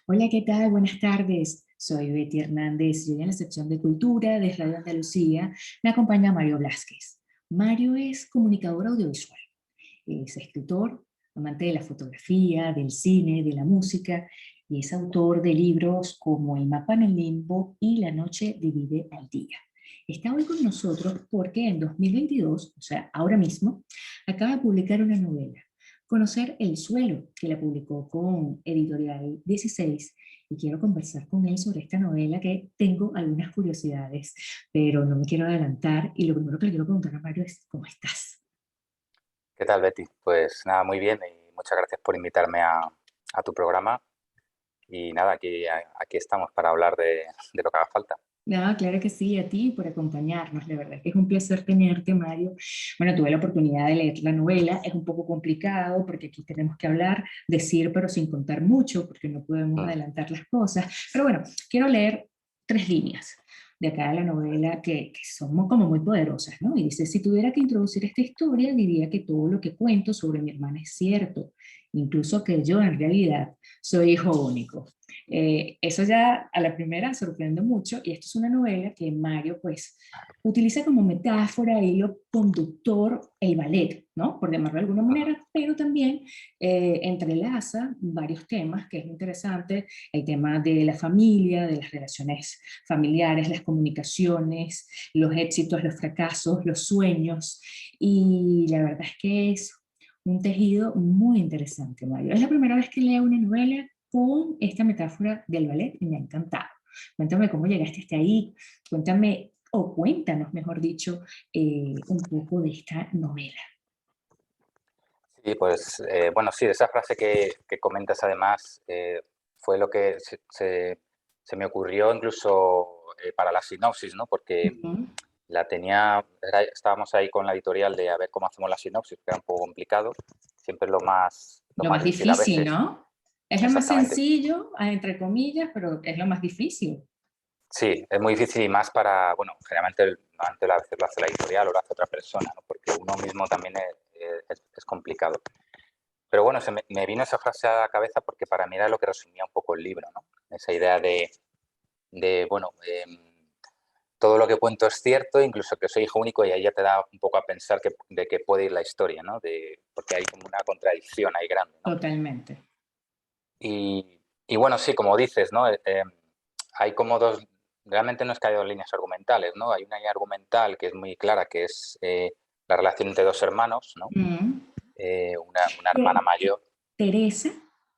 Hola, ¿qué tal? Buenas tardes. Soy Betty Hernández y hoy en la sección de Cultura de Radio Andalucía me acompaña Mario Blasquez. Mario es comunicador audiovisual, es escritor, amante de la fotografía, del cine, de la música y es autor de libros como El mapa en el limbo y La noche divide al día. Está hoy con nosotros porque en 2022, o sea, ahora mismo, acaba de publicar una novela, Conocer el suelo, que la publicó con Editorial 16, y quiero conversar con él sobre esta novela que tengo algunas curiosidades, pero no me quiero adelantar y lo primero que le quiero preguntar a Mario es, ¿cómo estás? ¿Qué tal, Betty? Pues nada, muy bien y muchas gracias por invitarme a tu programa. Y nada, aquí estamos para hablar de lo que haga falta. No, claro que sí, a ti por acompañarnos. La verdad es que es un placer tenerte, Mario. Bueno, tuve la oportunidad de leer la novela. Es un poco complicado porque aquí tenemos que hablar, decir, pero sin contar mucho, porque no podemos Mm. adelantar las cosas. Pero bueno, quiero leer tres líneas de acá de la novela que son como muy poderosas, ¿no? Y dice, si tuviera que introducir esta historia, diría que todo lo que cuento sobre mi hermana es cierto, incluso que yo en realidad soy hijo único. Eso ya a la primera sorprende mucho y esto es una novela que Mario pues utiliza como metáfora, hilo conductor el ballet, ¿no? Por llamarlo de alguna Ujú. manera, pero también entrelaza varios temas que es interesante, el tema de la familia, de las relaciones familiares, las comunicaciones, los éxitos, los fracasos, los sueños y la verdad es que es un tejido muy interesante, Mario. Es la primera vez que leo una novela con esta metáfora del ballet y me ha encantado. Cuéntame cómo llegaste hasta ahí, cuéntame, o cuéntanos, mejor dicho, un poco de esta novela. Sí, pues bueno, sí, esa frase que comentas además fue lo que se me ocurrió incluso para la sinopsis, ¿no? Porque Ujú. estábamos ahí con la editorial de a ver cómo hacemos la sinopsis, que era un poco complicado. Siempre es lo Lo más más difícil a difícil, veces. ¿no? Es lo más Exactamente. sencillo, entre comillas, pero es lo más difícil. Sí, es muy difícil y más para, bueno, generalmente normalmente a veces lo hace la editorial o lo hace otra persona, ¿no? Porque uno mismo también es complicado. Pero bueno, me vino esa frase a la cabeza porque para mí era lo que resumía un poco el libro, ¿no? Esa idea bueno, todo lo que cuento es cierto, incluso que soy hijo único y ahí ya te da un poco a pensar de qué puede ir la historia, ¿no? Porque hay como una contradicción ahí grande, ¿no? Totalmente. Y bueno, sí, como dices, ¿no? Hay como dos, realmente no es que haya dos líneas argumentales, ¿no? Hay una línea argumental que es muy clara, que es la relación entre dos hermanos, ¿no? Mm. Una hermana mayor. Teresa,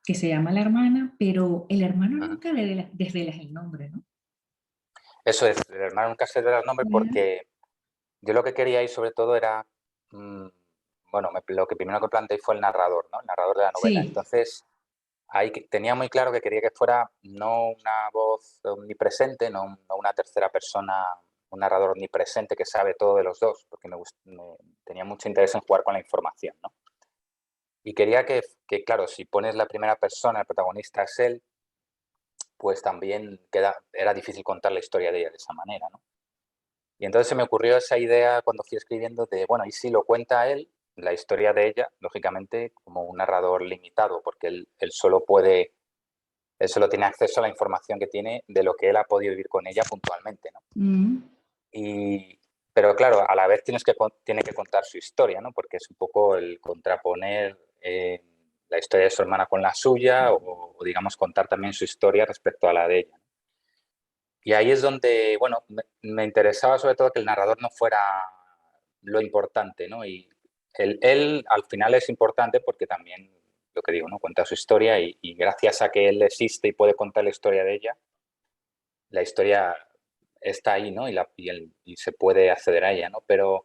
que se llama la hermana, pero el hermano Ujú. nunca le desvelas el nombre, ¿no? Eso es, el hermano nunca se da el nombre Mm. porque yo lo que quería ahí sobre todo era, mm, bueno, lo que primero que planteé fue el narrador, ¿no? El narrador de la novela. Sí, Entonces, ahí tenía muy claro que quería que fuera no una voz omnipresente, no una tercera persona, un narrador omnipresente que sabe todo de los dos, porque tenía mucho interés en jugar con la información, ¿no? Y quería claro, si pones la primera persona, el protagonista es él, pues también era difícil contar la historia de ella de esa manera, ¿no? Y entonces se me ocurrió esa idea cuando fui escribiendo de, bueno, y si lo cuenta él, la historia de ella, lógicamente, como un narrador limitado, porque él solo tiene acceso a la información que tiene de lo que él ha podido vivir con ella puntualmente, ¿no? mm, Y, pero claro, a la vez tiene que contar su historia, ¿no? Porque es un poco el contraponer la historia de su hermana con la suya o, digamos, contar también su historia respecto a la de ella. Y ahí es donde, bueno, me interesaba sobre todo que el narrador no fuera lo importante, ¿no? Y él al final es importante porque también, lo que digo, ¿no? Cuenta su historia y gracias a que él existe y puede contar la historia de ella, la historia está ahí, ¿no? Y se puede acceder a ella, ¿no? Pero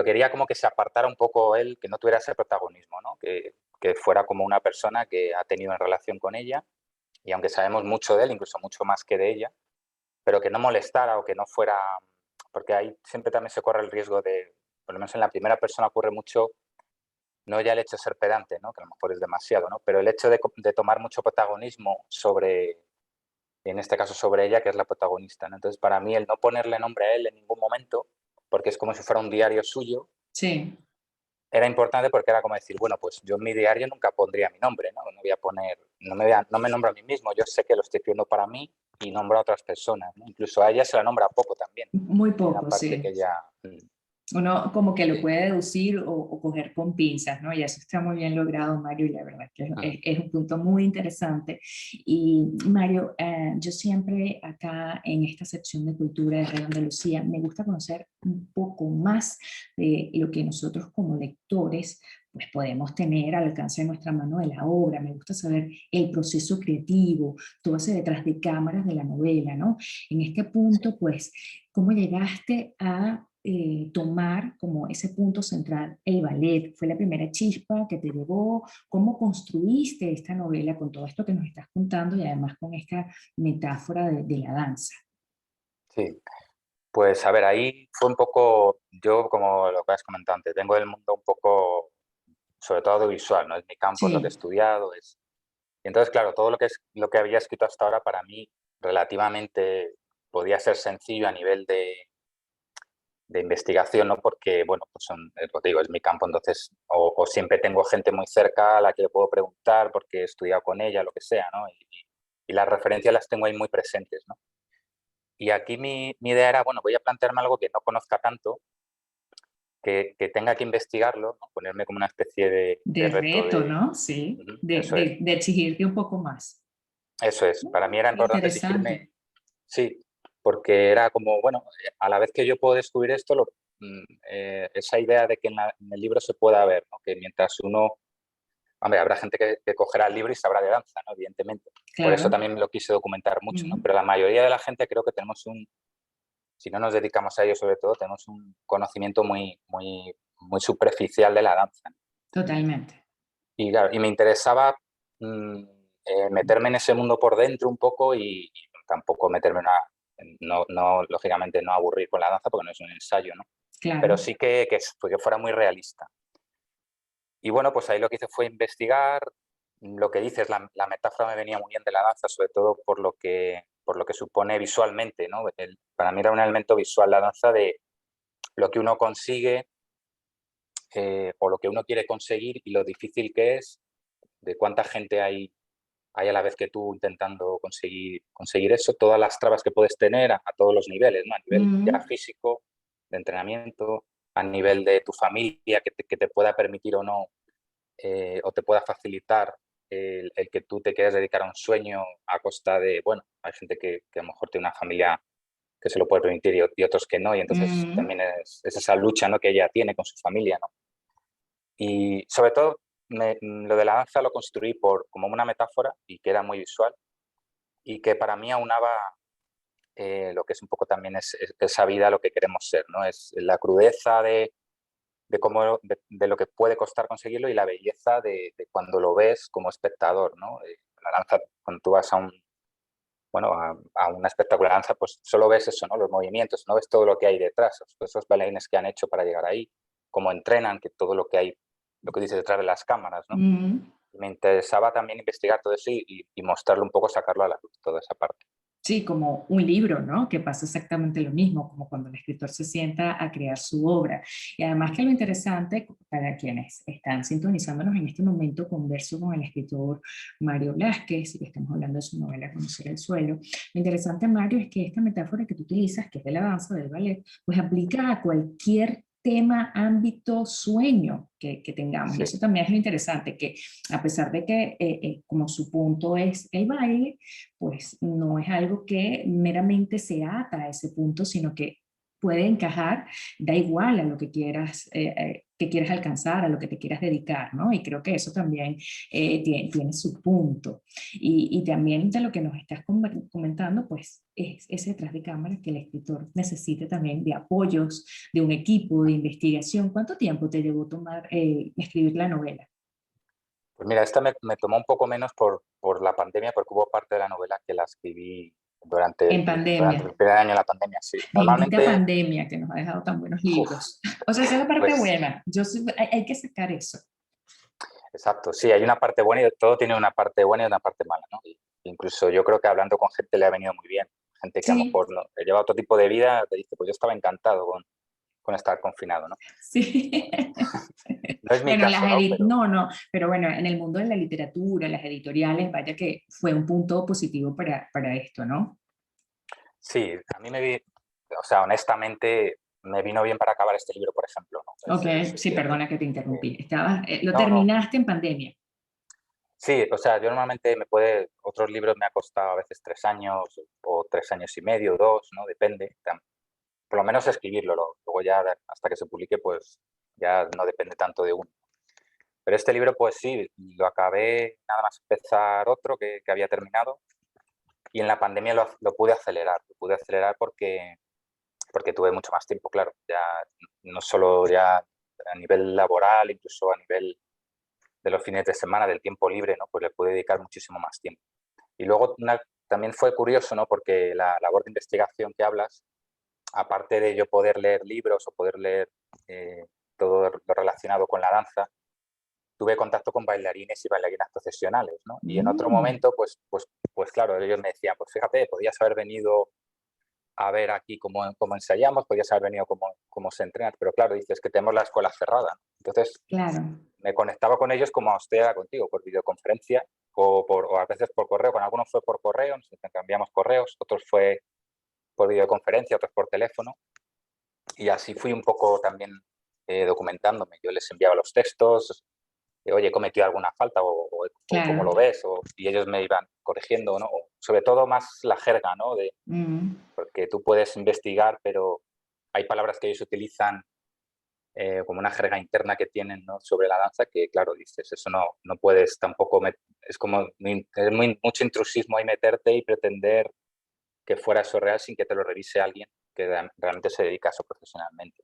quería como que se apartara un poco él, que no tuviera ese protagonismo, ¿no? Que fuera como una persona que ha tenido en relación con ella y aunque sabemos mucho de él, incluso mucho más que de ella, pero que no molestara o que no fuera, porque ahí siempre también se corre el riesgo de, por lo menos en la primera persona ocurre mucho, no ya el hecho de ser pedante, ¿no? Que a lo mejor es demasiado, ¿no? Pero el hecho de tomar mucho protagonismo sobre, en este caso sobre ella, que es la protagonista, ¿no? Entonces, para mí, el no ponerle nombre a él en ningún momento, porque es como si fuera un diario suyo, sí. era importante porque era como decir, bueno, pues yo en mi diario nunca pondría mi nombre, ¿no? No voy a poner, no me nombro a mí mismo, yo sé que lo estoy escribiendo para mí y nombro a otras personas, ¿no? Incluso a ella se la nombra poco también. Muy Hay una poco, parte que sí. ella... Uno como que lo sí. puede deducir o coger con pinzas, ¿no? Y eso está muy bien logrado, Mario, y la verdad que es un punto muy interesante. Y Mario, yo siempre acá en esta sección de cultura de Radio Andalucía me gusta conocer un poco más de lo que nosotros como lectores pues podemos tener al alcance de nuestra mano de la obra. Me gusta saber el proceso creativo, todo ese detrás de cámaras de la novela, ¿no? En este Sí. punto, pues, ¿cómo llegaste a tomar como ese punto central el ballet? ¿Fue la primera chispa que te llevó? ¿Cómo construiste esta novela con todo esto que nos estás contando y además con esta metáfora de la danza? Sí. Pues a ver, ahí fue un poco, yo como lo que has comentado antes, vengo del mundo un poco, sobre todo audiovisual, ¿no? Es mi campo, es lo que he Sí, estudiado, es... Y entonces, claro, todo lo que, es, lo que había escrito hasta ahora para mí relativamente podía ser sencillo a nivel de investigación, ¿no? Porque, bueno, pues son, lo que digo, es mi campo, entonces, o siempre tengo gente muy cerca a la que le puedo preguntar porque he estudiado con ella, lo que sea, ¿no? Y las referencias las tengo ahí muy presentes, ¿no? Y aquí mi idea era, bueno, voy a plantearme algo que no conozca tanto, que tenga que investigarlo, ¿no? Ponerme como una especie de de reto reto, de... ¿no? Sí, Ujú, eso es, de exigirte un poco más. eso es. Para mí era importante exigirme, Interesante. sí, porque era como, bueno, a la vez que yo puedo descubrir esto, esa idea de que en el libro se pueda ver, ¿no? Que mientras uno, hombre, habrá gente que cogerá el libro y sabrá de danza, ¿no? Evidentemente. Por eso Claro. también me lo quise documentar mucho, ¿no? Mm, Pero la mayoría de la gente creo que tenemos un, si no nos dedicamos a ello sobre todo, tenemos un conocimiento muy superficial de la danza. totalmente. Claro, y me interesaba mm, meterme en ese mundo por dentro un poco y tampoco meterme en una, lógicamente no aburrir con la danza porque no es un ensayo, ¿no? Pero Claro. sí pues que fuera muy realista. Y bueno, pues ahí lo que hice fue investigar. Lo que dices, la metáfora me venía muy bien de la danza, sobre todo por lo que supone visualmente, ¿no? Para mí era un elemento visual la danza de lo que uno consigue o lo que uno quiere conseguir y lo difícil que es, de cuánta gente hay a la vez que tú intentando conseguir eso, todas las trabas que puedes tener a todos los niveles, ¿no? A nivel ya Mm, físico, de entrenamiento, a nivel de tu familia, que te pueda permitir o no, o te pueda facilitar el que tú te quieras dedicar a un sueño a costa de, bueno, hay gente que a lo mejor tiene una familia que se lo puede permitir y otros que no, y entonces mm. también es esa lucha, ¿no? Que ella tiene con su familia, ¿no? Y sobre todo, lo de la danza lo construí como una metáfora y que era muy visual y que para mí aunaba lo que es un poco también esa vida, lo que queremos ser, ¿no? Es la crudeza de lo que puede costar conseguirlo y la belleza de cuando lo ves como espectador, ¿no? La danza, cuando tú vas bueno, a una espectacular danza, pues solo ves eso, ¿no? Los movimientos, no ves todo lo que hay detrás, esos bailarines que han hecho para llegar ahí, cómo entrenan, que todo lo que hay, lo que dice detrás de las cámaras, ¿no? Mm. Me interesaba también investigar todo eso y mostrarlo un poco, sacarlo a la luz, toda esa parte. Sí, como un libro, ¿no? Que pasa exactamente lo mismo, como cuando el escritor se sienta a crear su obra. Y además que lo interesante, para quienes están sintonizándonos en este momento, converso con el escritor Mario Blasquez, y que estamos hablando de su novela Conocer el suelo. Lo interesante, Mario, es que esta metáfora que tú utilizas, que es de la danza, del ballet, pues aplica a cualquier tema, ámbito, sueño que tengamos. Y Sí. eso también es lo interesante, que a pesar de que como su punto es el baile, pues no es algo que meramente se ata a ese punto, sino que puede encajar, da igual a lo que quieras alcanzar, a lo que te quieras dedicar, ¿no? Y creo que eso también tiene su punto. Y también de lo que nos estás comentando, pues es ese detrás de cámara que el escritor necesita también de apoyos, de un equipo, de investigación. ¿Cuánto tiempo te llevó tomar, escribir la novela? Pues mira, esta me tomó un poco menos por la pandemia, porque hubo parte de la novela que la escribí En durante pandemia. el primer año de la pandemia, sí. Bendita Normalmente, pandemia que nos ha dejado tan buenos uf, libros. O sea, esa es la parte pues buena. Hay que sacar eso. exacto, sí, hay una parte buena y todo tiene una parte buena y una parte mala, ¿no? Y incluso yo creo que hablando con gente le ha venido muy bien. Gente que a lo Sí, mejor no, que lleva otro tipo de vida, te dice, pues yo estaba encantado con estar confinado, ¿no? Sí. No es mi Bueno, caso, ¿no? Pero no, no, pero bueno, en el mundo de la literatura, las editoriales, vaya que fue un punto positivo para esto, ¿no? sí, a mí o sea, honestamente, me vino bien para acabar este libro, por ejemplo, ¿no? Ok, Es sí, evidente. perdona que te interrumpí. Lo No, no, terminaste en pandemia. sí, o sea, yo normalmente otros libros me ha costado a veces 3 años o 3 años y medio, 2, ¿no? Depende. Por lo menos escribirlo, luego ya hasta que se publique, pues ya no depende tanto de uno. Pero este libro, pues sí, lo acabé nada más empezar otro que había terminado y en la pandemia lo pude acelerar. Lo pude acelerar porque tuve mucho más tiempo, claro. Ya no solo ya a nivel laboral, incluso a nivel de los fines de semana, del tiempo libre, ¿no? Pues le pude dedicar muchísimo más tiempo. Y luego también fue curioso, ¿no? Porque la labor de investigación que hablas, aparte de yo poder leer libros o poder leer eh, todo lo relacionado con la danza, tuve contacto con bailarines y bailarinas profesionales, ¿no? Y en otro Mm, momento, pues claro, ellos me decían, pues fíjate, podías haber venido a ver aquí cómo ensayamos, podías haber venido cómo se entrena, pero claro, dices que tenemos la escuela cerrada, ¿no? Entonces claro. me conectaba con ellos como usted era contigo, por videoconferencia o a veces por correo. Con algunos fue por correo, nos intercambiamos correos, otros fue por videoconferencia, otros por teléfono. Y así fui un poco también documentándome. Yo les enviaba los textos, oye, he cometido alguna falta o cómo Claro. lo ves, y ellos me iban corrigiendo, ¿no? O sobre todo más la jerga, ¿no? Mm. Porque tú puedes investigar, pero hay palabras que ellos utilizan como una jerga interna que tienen, ¿no? Sobre la danza que, claro, dices, eso no puedes tampoco, es como, mucho intrusismo ahí meterte y pretender que fuera eso real sin que te lo revise alguien que realmente se dedica a eso profesionalmente.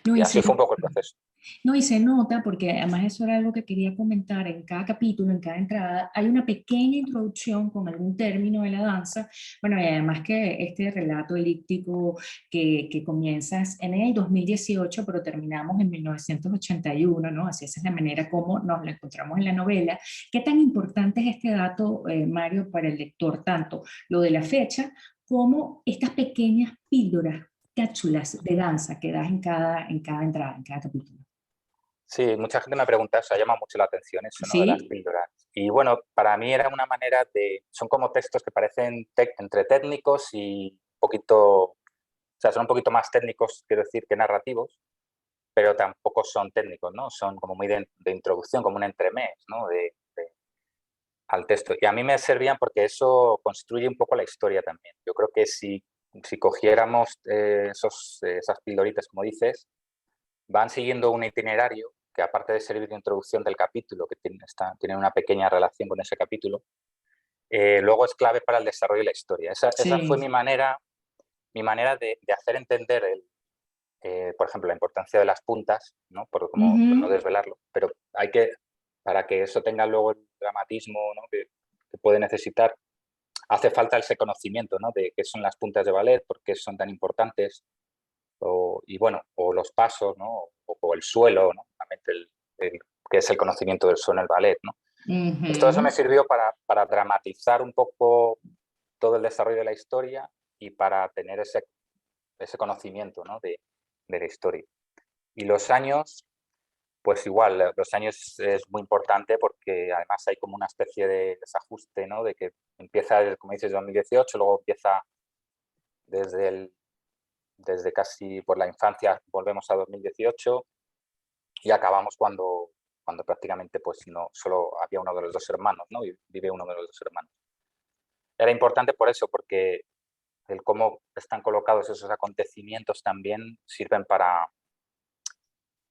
No, Y y así se, fue un poco el proceso. no, y se nota, porque además eso era algo que quería comentar, en cada capítulo, en cada entrada, hay una pequeña introducción con algún término de la danza, bueno, y además que este relato elíptico que comienzas en el 2018, pero terminamos en 1981, ¿no? Así esa es la manera como nos lo encontramos en la novela. ¿Qué tan importante es este dato, Mario, para el lector, tanto lo de la fecha como estas pequeñas píldoras, cápsulas de danza que das en cada entrada, en cada capítulo? Sí, mucha gente me pregunta eso, ha llamado mucho la atención eso, ¿no? De las ¿Sí? píldoras. Y bueno, para mí era una manera son como textos que parecen entre técnicos y un poquito, o sea, son un poquito más técnicos, quiero decir, que narrativos, pero tampoco son técnicos, ¿no? Son como muy de introducción, como un entremés, ¿no? Al texto. Y a mí me servían porque eso construye un poco la historia también. Yo creo que si cogiéramos esas pildoritas, como dices, van siguiendo un itinerario que aparte de servir de introducción del capítulo, que tiene una pequeña relación con ese capítulo, luego es clave para el desarrollo de la historia. Esa fue Sí. mi manera de hacer entender, por ejemplo, la importancia de las puntas, ¿no? Por no Ujú. desvelarlo, pero para que eso tenga luego el dramatismo, ¿no? que puede necesitar, hace falta ese conocimiento, ¿no? De qué son las puntas de ballet, por qué son tan importantes, y bueno, o los pasos, ¿no? O el suelo, ¿no? Realmente que es el conocimiento del suelo en el ballet, ¿no? Pues todo eso me Ujú. sirvió para dramatizar un poco todo el desarrollo de la historia y para tener ese conocimiento, ¿no? de la historia. Y los años, pues igual, los años es muy importante porque además hay como una especie de desajuste, ¿no? De que empieza, como dices, 2018, luego empieza desde, desde casi por la infancia, volvemos a 2018 y acabamos cuando prácticamente pues no solo había uno de los dos hermanos, ¿no? Y vive uno de los dos hermanos. Era importante por eso, porque el cómo están colocados esos acontecimientos también sirven para,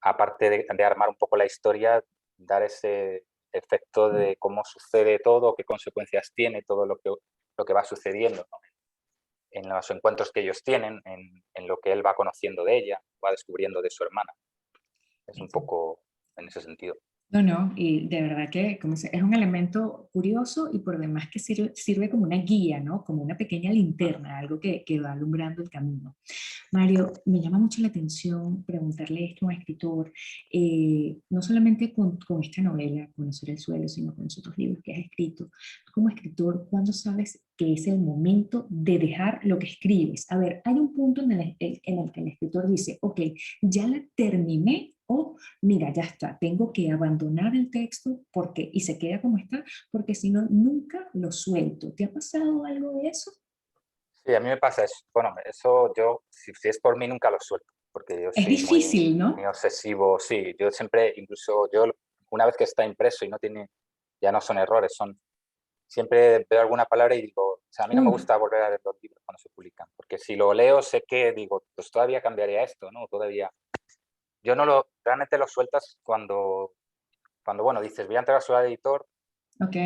aparte de armar un poco la historia, dar ese efecto de cómo sucede todo, qué consecuencias tiene todo lo que va sucediendo, ¿no? En los encuentros que ellos tienen, en lo que él va conociendo de ella, va descubriendo de su hermana. Es un poco en ese sentido. No, no, y de verdad que es un elemento curioso y por demás que sirve como una guía, ¿no? Como una pequeña linterna, algo que va alumbrando el camino. Mario, me llama mucho la atención preguntarle esto a un escritor, no solamente con esta novela, Conocer el suelo, sino con los otros libros que has escrito. Tú como escritor, ¿cuándo sabes que es el momento de dejar lo que escribes. A ver, hay un punto en el que el escritor dice, ok, ya la terminé, o mira, ya está, tengo que abandonar el texto porque, y se queda como está, porque si no, nunca lo suelto. ¿Te ha pasado algo de eso? Sí, a mí me pasa eso. Bueno, eso yo, si es por mí, nunca lo suelto, porque yo Es soy difícil, muy ¿no? obsesivo. Sí, yo siempre, incluso yo, una vez que está impreso y no tiene, ya no son errores, son, siempre veo alguna palabra y digo, o sea, a mí no me Uf, gusta volver a leer los libros cuando se publican, porque si lo leo sé que digo, pues todavía cambiaría esto, ¿no? Todavía. Yo no lo, realmente lo sueltas cuando bueno, dices, voy a entregar al editor. ok,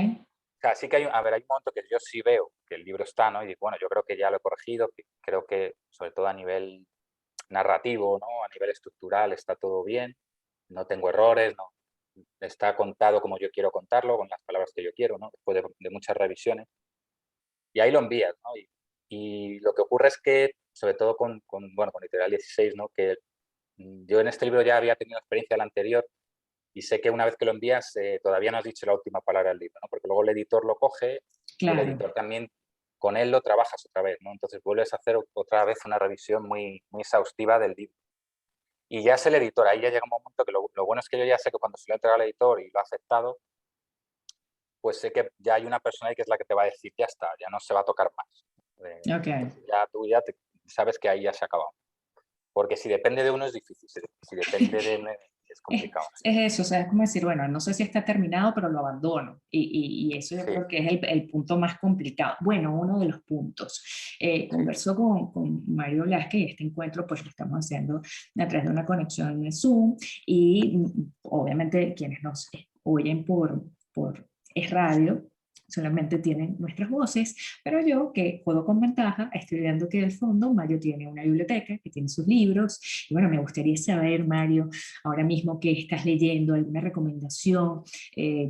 O sea, sí que hay, a ver, hay un momento que yo sí veo que el libro está, ¿no? Y digo, bueno, yo creo que ya lo he corregido, que creo que sobre todo a nivel narrativo, ¿no? A nivel estructural está todo bien, no tengo errores, no, está contado como yo quiero contarlo, con las palabras que yo quiero, ¿no? Después de muchas revisiones. Y ahí lo envías, ¿no? Y lo que ocurre es que, sobre todo bueno, con Editorial 16, ¿no? Que yo en este libro ya había tenido experiencia del anterior y sé que una vez que lo envías todavía no has dicho la última palabra del libro, ¿no? Porque luego el editor lo coge y el claro. editor también con él lo trabajas otra vez, ¿no? Entonces vuelves a hacer otra vez una revisión muy exhaustiva del libro. Y ya es el editor, ahí ya llega un momento que lo bueno es que yo ya sé que cuando se lo he entregado al editor y lo ha aceptado, pues sé que ya hay una persona ahí que es la que te va a decir, ya está, ya no se va a tocar más. Ok. Entonces ya tú ya sabes que ahí ya se ha acabado. Porque si depende de uno es difícil, si depende de uno es complicado. Es eso, o sea, es como decir, bueno, no sé si está terminado, pero lo abandono. Y eso yo Sí, creo que es el punto más complicado. Bueno, uno de los puntos. sí. Conversó con Mario Velázquez y este encuentro pues lo estamos haciendo a través de una conexión en Zoom y obviamente quienes nos oyen por es radio, solamente tienen nuestras voces, pero yo que juego con ventaja, estoy viendo que del fondo Mario tiene una biblioteca que tiene sus libros y bueno, me gustaría saber, Mario, ahora mismo qué estás leyendo, alguna recomendación,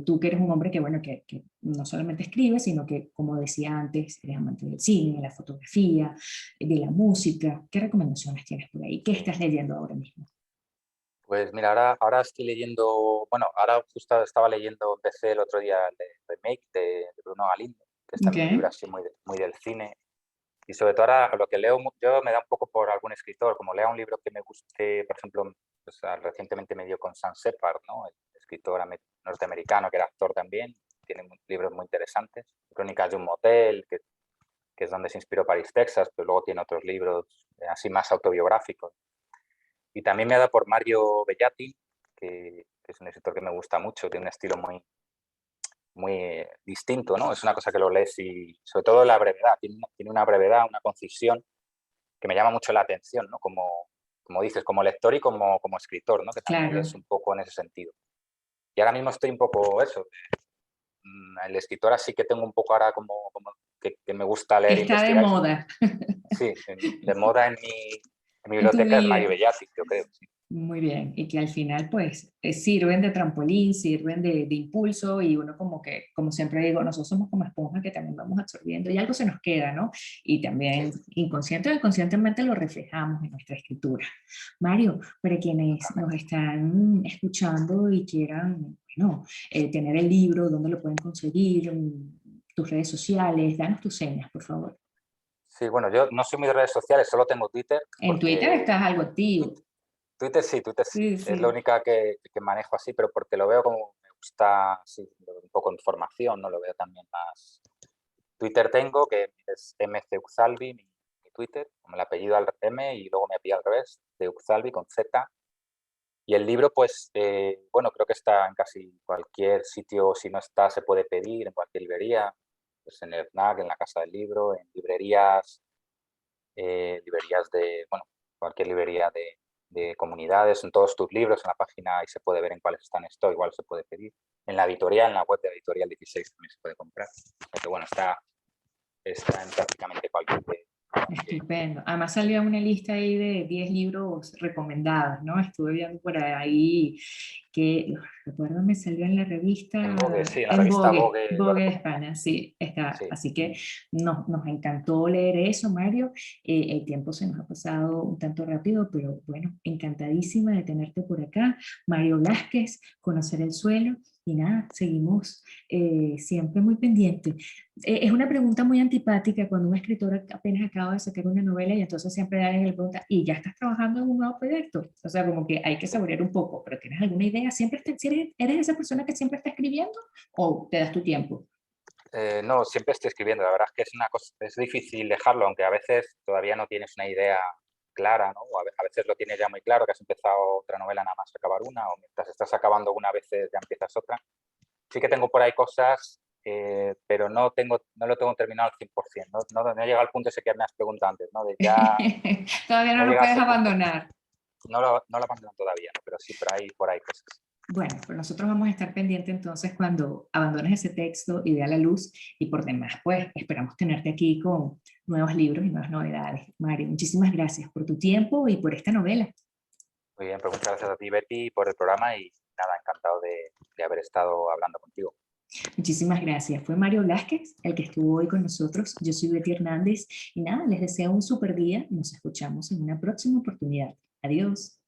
tú que eres un hombre que, bueno, que no solamente escribe, sino que, como decía antes, eres amante del cine, de la fotografía, de la música, ¿qué recomendaciones tienes por ahí? ¿Qué Sí. estás leyendo ahora mismo? Pues mira, ahora estoy leyendo, bueno, ahora justo estaba leyendo, empecé el otro día el remake de Bruno Galindo, que es Ok, también un libro así muy del cine. Y sobre todo ahora lo que leo, yo me da un poco por algún escritor, como lea un libro que me guste, por ejemplo, pues, recientemente me dio con Sam Shepard, ¿no? El escritor norteamericano que era actor también, tiene libros muy interesantes. Crónicas de un motel, que es donde se inspiró Paris, Texas, pero luego tiene otros libros así más autobiográficos. Y también me ha dado por Mario Bellatin, que es un escritor que me gusta mucho, tiene un estilo muy distinto, ¿no? Es una cosa que lo lees y sobre todo la brevedad, tiene una brevedad, una concisión que me llama mucho la atención, ¿no? Como dices, como lector y como escritor, ¿no? Que también claro. lees un poco en ese sentido. Y ahora mismo estoy un poco eso, el escritor así que tengo un poco ahora como que me gusta leer e Está de investigar. moda Sí, de moda en mi en tu biblioteca es vida. Mario Bellatin, yo creo. Sí. Muy bien, y que al final pues sirven de trampolín, sirven de impulso y uno como que, como siempre digo, nosotros somos como esponjas que también vamos absorbiendo y algo se nos queda, ¿no? Y también Sí, inconsciente o inconscientemente lo reflejamos en nuestra escritura. Mario, para quienes nos totalmente. están escuchando y quieran, bueno, tener el libro, ¿dónde lo pueden conseguir? Tus redes sociales, danos tus señas, por favor. Sí, bueno, yo no soy muy de redes sociales, solo tengo Twitter, En Twitter porque estás algo activo. Twitter sí, Twitter sí. Sí, Es la sí. única que manejo así, pero porque lo veo como me gusta, sí, un poco de información, ¿no? Lo veo también más. Twitter tengo, que es mcuzalvi, mi Twitter, como el apellido al M y luego me apellido al revés, de Uxalvi con Z. Y el libro, pues, bueno, creo que está en casi cualquier sitio, si no está, se puede pedir, en cualquier librería, pues en el FNAC, en la Casa del Libro, en librerías bueno, cualquier librería de comunidades, en todos tus libros, en la página y se puede ver en cuáles están en stock, igual se puede pedir. En la editorial, en la web de Editorial 16 también se puede comprar. Porque bueno, está en prácticamente cualquier. Estupendo. Además salió una lista ahí de 10 libros recomendados, ¿no? Estuve viendo por ahí que, recuerdo, me salió en la En revista, Vogue, sí, en la en revista Vogue, Vogue lo Vogue de recomiendo. España, sí, está. Sí, Así que nos encantó leer eso, Mario. El tiempo se nos ha pasado un tanto rápido, pero bueno, encantadísima de tenerte por acá. Mario Velázquez, Conocer el suelo. Y nada, seguimos siempre muy pendientes. Es una pregunta muy antipática cuando un escritor apenas acaba de sacar una novela y entonces siempre alguien le pregunta, ¿y ya estás trabajando en un nuevo proyecto? O sea, como que hay que saborear un poco, pero ¿tienes alguna idea? ¿Siempre si eres esa persona que siempre está escribiendo o te das tu tiempo? No, siempre estoy escribiendo. La verdad es que es una cosa, es difícil dejarlo, aunque a veces todavía no tienes una idea clara, ¿no? O a veces lo tienes ya muy claro, que has empezado otra novela nada más acabar una, o mientras estás acabando una, a veces ya empiezas otra. Sí que tengo por ahí cosas, pero no lo tengo terminado al 100%. No he llegado al punto ese que me has preguntado antes, ¿no? De ya Todavía no no he lo llegado a puedes ese punto. abandonar. No lo abandono todavía, ¿no? Pero sí, por ahí cosas. Bueno, pues nosotros vamos a estar pendientes entonces cuando abandones ese texto y vea la luz y por demás, pues esperamos tenerte aquí con nuevos libros y nuevas novedades. Mario, muchísimas gracias por tu tiempo y por esta novela. Muy bien, pues muchas gracias a ti, Betty, por el programa y nada, encantado de haber estado hablando contigo. Muchísimas gracias. Fue Mario Blasquez el que estuvo hoy con nosotros. Yo soy Betty Hernández y nada, les deseo un súper día y nos escuchamos en una próxima oportunidad. Adiós.